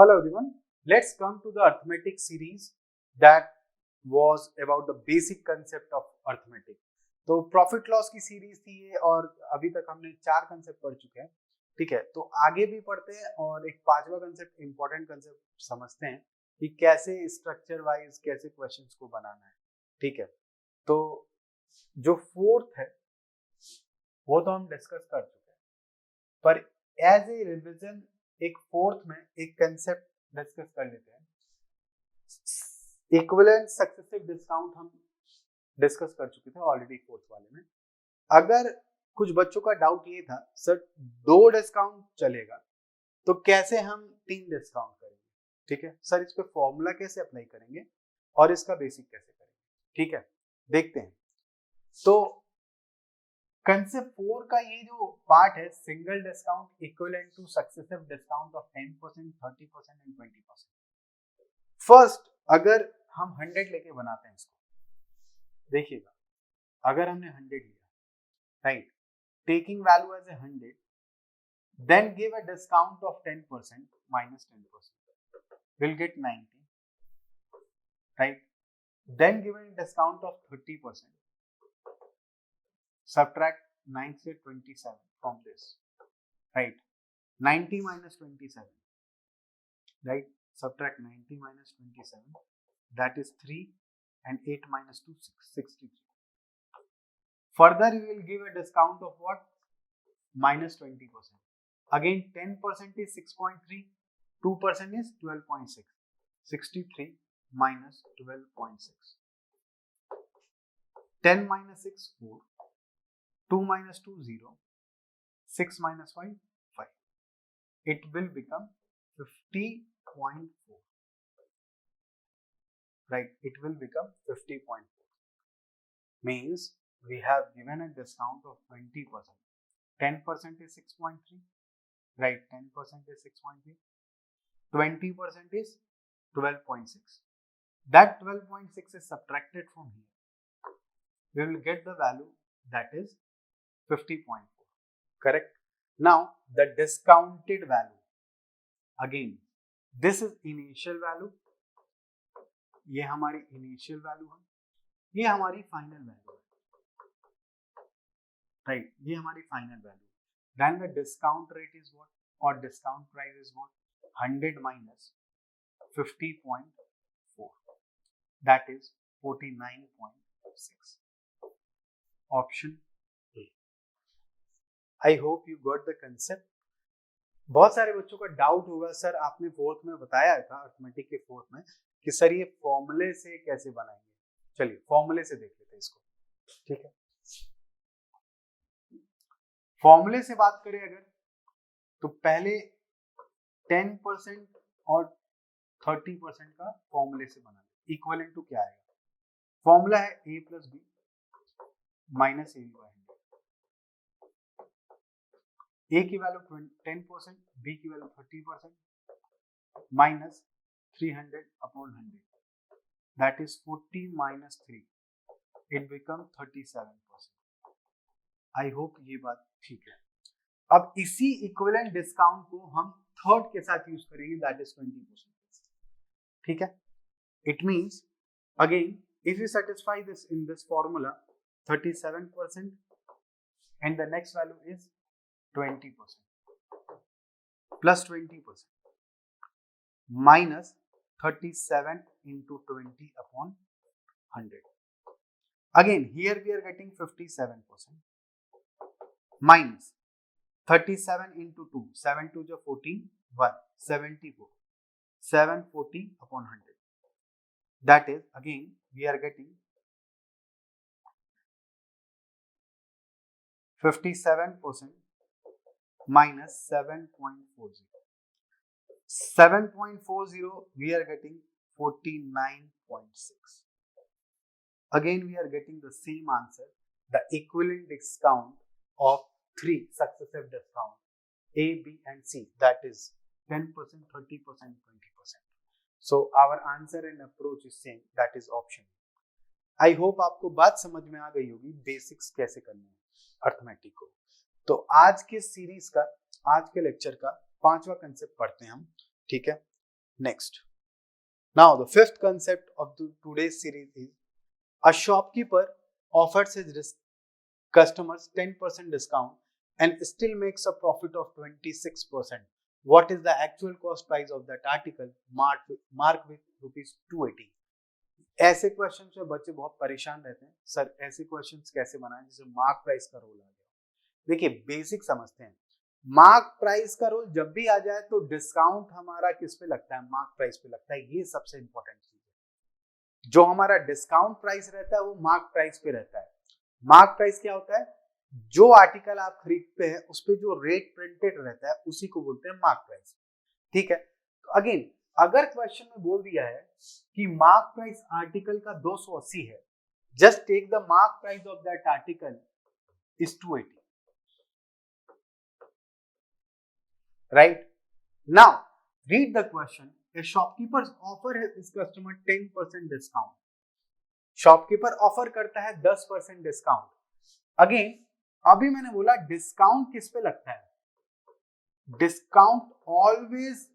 Hello everyone, let's come to the arithmetic series that was about the basic concept of arithmetic. तो profit loss की series थी ये और अभी तक हमने 4 कंसेप्ट पढ़ चुके हैं, ठीक है। तो आगे भी पढ़ते हैं और एक 5वां कंसेप्ट इंपॉर्टेंट कंसेप्ट समझते हैं कि कैसे स्ट्रक्चर वाइज कैसे क्वेश्चंस को बनाना है, ठीक है। तो जो फोर्थ है वो तो हम डिस्कस कर चुके हैं, पर एज ए रिविजन एक फोर्थ में एक कंसेप्ट डिस्कस कर लेते हैं। इक्विवेलेंट सक्सेसिव डिस्काउंट हम डिस्कस कर चुके थे ऑलरेडी फोर्थ वाले में। अगर कुछ बच्चों का डाउट ये था सर 2 डिस्काउंट चलेगा तो कैसे हम 3 डिस्काउंट करेंगे, ठीक है सर, इस पे फॉर्मूला कैसे अप्लाई करेंगे और इसका बेसिक कैसे करेंगे, ठीक है, देखते हैं। तो कंसेप्ट 4 का ये जो पार्ट है, single discount equivalent two successive discount of 10%, 30% and 20%। First अगर हम 100 लेके बनाते हैं इसको, देखिएगा, अगर हमने 100 लिया, right, taking value as a 100, then give a discount of 10% minus 10%, we'll get 90, right? Then given a discount of 30%, subtract 9 से 27 from this, right? 90 minus 27, right? Subtract 90 minus 27, that is 3, and 8 minus 2, 63. Further, you will give a discount of what? Minus 20%. Again, 10% is 6.3, 2% is 12.6. 63 minus 12.6. 10 minus 6, 4. 2 minus 2, 0. 6 minus 5, 5. It will become 50.4. Right, it will become 50.4. Means we have given a discount of 20%. 10% is 6.3. Right, 10% is 6.3. 20% is 12.6. That 12.6 is subtracted from here. We will get the value that is 50.4. Correct? Now, the discounted value. Again, this is initial value. ये हमारी initial value है, ये हमारी final value है, right, ये हमारी final value. Then the discount rate is what, और discount price is what, 100 minus 50.4, that is 49.6. Option A. I hope you got the concept. बहुत सारे बच्चों का डाउट होगा सर आपने फोर्थ में बताया था, अर्थमेटिक के फोर्थ में, कि सर ये फॉर्मूले से कैसे बनाएंगे। चलिए फॉर्मूले से देख लेते हैं इसको, ठीक है। फॉर्मूले से बात करें अगर, तो पहले 10% और 30% का फॉर्मूले से बना लें। इक्विवेलेंट टू क्या आएगा, फॉर्मूला है a plus B minus A by 100। a की वैल्यू 10%, b की value 30%, minus 300 upon 100, that is 40 minus 3, it become 37%. I hope ये बात ठीक है। अब इसी इक्विवेलेंट डिस्काउंट को हम थर्ड के साथ यूज करेंगे, that is 20%, ठीक है। It means again if you satisfy this in this formula 37% and the next value is 20% plus 20% minus 37 into 20 upon 100. Again here we are getting 57% minus 37 into 2, 7 2 जो 14, 1, 74, 740 upon 100. That is again we are getting 57% minus 7.40. 7.40 we are getting 49.6. Again we are getting the same answer, the equivalent discount of 3 successive discount A, B and C, that is 10%, 30%, 20%. So our answer and approach is same, that is option. I hope आपको बात समझ में आ गई होगी basics कैसे करने हैं arithmetic को। तो आज के सीरीज का, आज के लेक्चर का 5वां कंसेप्ट पढ़ते हैं हम, ठीक है। Next, now the fifth concept of today's series is a shopkeeper offers his customers 10% discount and still makes a profit of 26%. What is the actual cost price of that article? Mark with ₹280. ऐसे question से बच्चे बहुत परेशान रहते हैं, sir ऐसे questions कैसे बनाएं जिसमें मार्क प्राइस का रोल आ गया। देखिए बेसिक समझते हैं, मार्क प्राइस का रोल जब भी आ जाए तो डिस्काउंट हमारा किस पे लगता है? मार्क प्राइस पे लगता है। ये सबसे इंपॉर्टेंट चीज है। जो हमारा डिस्काउंट प्राइस रहता है वो मार्क प्राइस पे रहता है। मार्क प्राइस क्या होता है? जो आर्टिकल आप खरीदते हैं उस पे जो रेट प्रिंटेड रहता है उसी को बोलते हैं मार्क प्राइस। ठीक है, तो अगेन अगर क्वेश्चन में बोल दिया है कि मार्क प्राइस आर्टिकल का 280 है, just take the mark price of that article is 280, right? Now read the question. A shopkeeper offer his customer 10% discount. Shopkeeper offer करता है 10% डिस्काउंट। अगेन अभी मैंने बोला डिस्काउंट किस पे लगता है? Discount always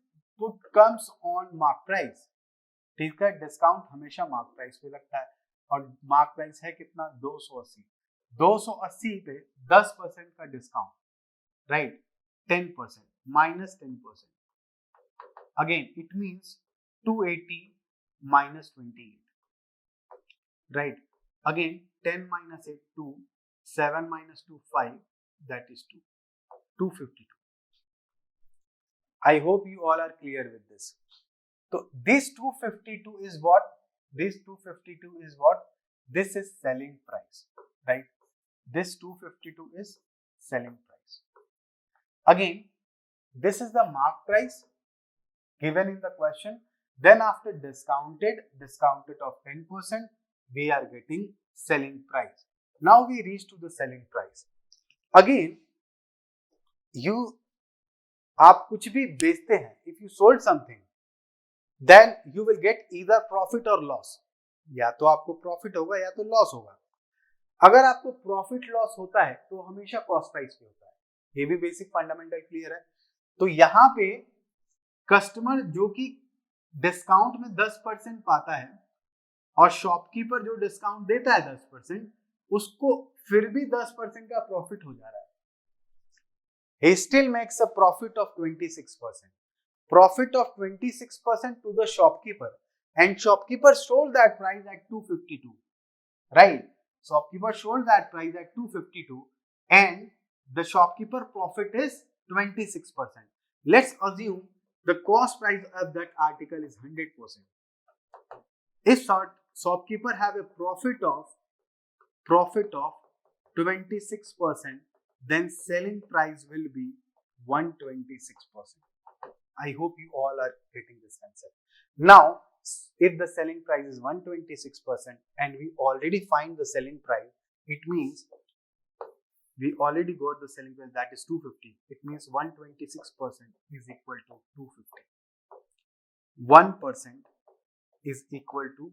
put comes on mark price. ठीक है, डिस्काउंट हमेशा मार्क प्राइस पे लगता है और मार्क प्राइस है कितना? 280। 280 पे 10% का discount, right? 10% minus 10%, again it means 280 minus 28, right? Again 10 minus 8 2, 7 minus 2 5, that is 2, 252. I hope you all are clear with this. So this 252 is what? This 252 is what? This is selling price, right? This 252 is selling price. Again this is the mark price given in the question. Then after discounted of 10%, we are getting selling price. Now we reach to the selling price. Again, आप कुछ भी बेचते हैं, if you sold something, then you will get either profit or loss. या तो आपको profit होगा या तो लॉस होगा। अगर आपको प्रॉफिट लॉस होता है तो हमेशा कॉस्ट प्राइस पे होता है। ये भी बेसिक फंडामेंटल क्लियर है। तो यहाँ पे कस्टमर जो कि डिस्काउंट में 10% पाता है और शॉपकीपर जो डिस्काउंट देता है 10%, उसको फिर भी 10% का प्रॉफिट हो जा रहा है। He still makes a profit of 26%. Profit of 26% to the shopkeeper, and shopkeeper sold that price at 252, right? Shopkeeper sold that price at 252 and the shopkeeper profit is 26%. Let's assume the cost price of that article is 100%. If shopkeeper have a profit of 26%, then selling price will be 126%. I hope you all are getting this concept. Now, if the selling price is 126% and we already find the selling price, it means we already got the selling price, that is 250. It means 126% is equal to 250. 1% is equal to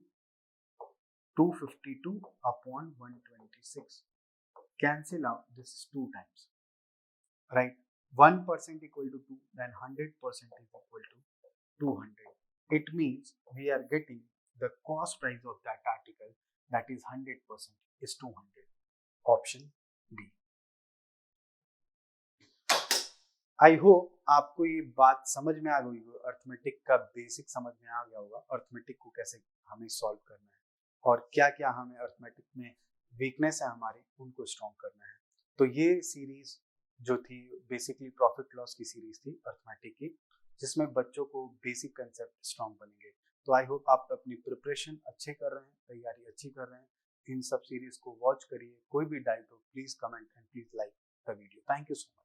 252 upon 126. Cancel out, this is 2 times, right? 1% equal to 2, then 100% is equal to 200. It means we are getting the cost price of that article, that is 100%, is 200. Option B. I hope आपको ये बात समझ में आ गई होगी, arithmetic का basic समझ में आ गया होगा, अर्थमेटिक को कैसे हमें सॉल्व करना है और क्या क्या हमें अर्थमेटिक में वीकनेस है हमारी, उनको स्ट्रॉन्ग करना है। तो ये सीरीज जो थी बेसिकली प्रॉफिट लॉस की सीरीज थी अर्थमेटिक की, जिसमें बच्चों को बेसिक कंसेप्ट स्ट्रॉन्ग बनेंगे। तो आई होप आप अपनी प्रिपरेशन अच्छे कर रहे हैं, तैयारी अच्छी कर रहे हैं। इन सब सीरीज को वॉच करिए। कोई भी डाउट हो please comment and please like the video. Thank you so much.